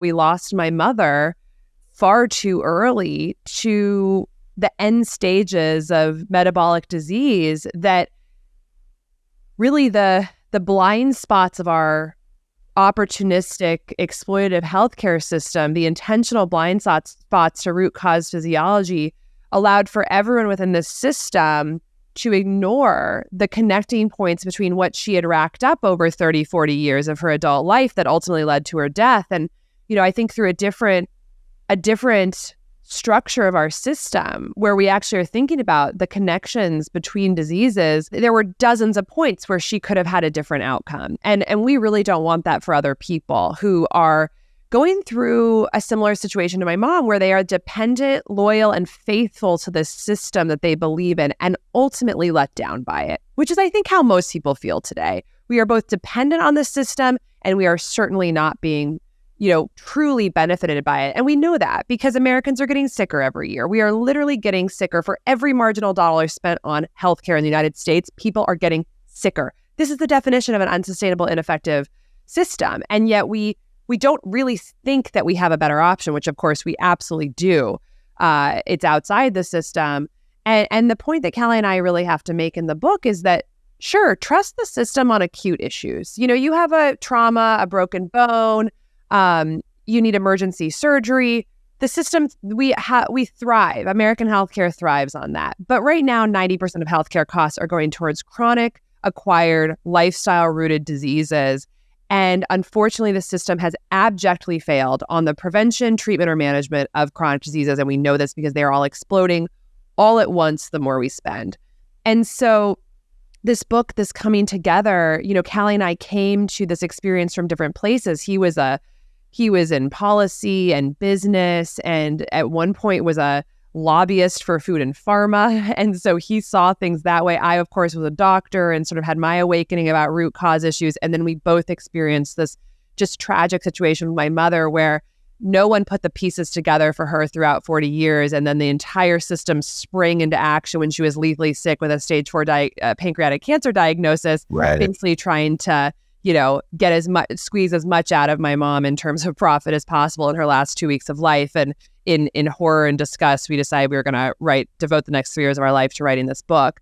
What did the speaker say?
We lost my mother far too early to the end stages of metabolic disease, that really the blind spots of our opportunistic, exploitative healthcare system, the intentional blind spots to root cause physiology, allowed for everyone within this system to ignore the connecting points between what she had racked up over 30, 40 years of her adult life that ultimately led to her death. And, I think through a different structure of our system, where we actually are thinking about the connections between diseases, there were dozens of points where she could have had a different outcome. And we really don't want that for other people who are going through a similar situation to my mom, where they are dependent, loyal, and faithful to this system that they believe in, and ultimately let down by it, which is, I think, how most people feel today. We are both dependent on the system, and we are certainly not being truly benefited by it. And we know that because Americans are getting sicker every year. We are literally getting sicker. For every marginal dollar spent on healthcare in the United States, people are getting sicker. This is the definition of an unsustainable, ineffective system. And yet we don't really think that we have a better option, which of course we absolutely do. It's outside the system. And the point that Callie and I really have to make in the book is that, sure, trust the system on acute issues. You have a trauma, a broken bone, you need emergency surgery. The system, we thrive. American healthcare thrives on that. But right now, 90% of healthcare costs are going towards chronic, acquired, lifestyle-rooted diseases. And unfortunately, the system has abjectly failed on the prevention, treatment, or management of chronic diseases. And we know this because they're all exploding all at once the more we spend. And so this book, this coming together, Callie and I came to this experience from different places. He was in policy and business, and at one point was a lobbyist for food and pharma. And so he saw things that way. I, of course, was a doctor and sort of had my awakening about root cause issues. And then we both experienced this just tragic situation with my mother, where no one put the pieces together for her throughout 40 years. And then the entire system sprang into action when she was lethally sick with a stage 4 pancreatic cancer diagnosis, basically trying to get squeeze as much out of my mom in terms of profit as possible in her last 2 weeks of life. And in horror and disgust, we decided we were going to devote the next 3 years of our life to writing this book.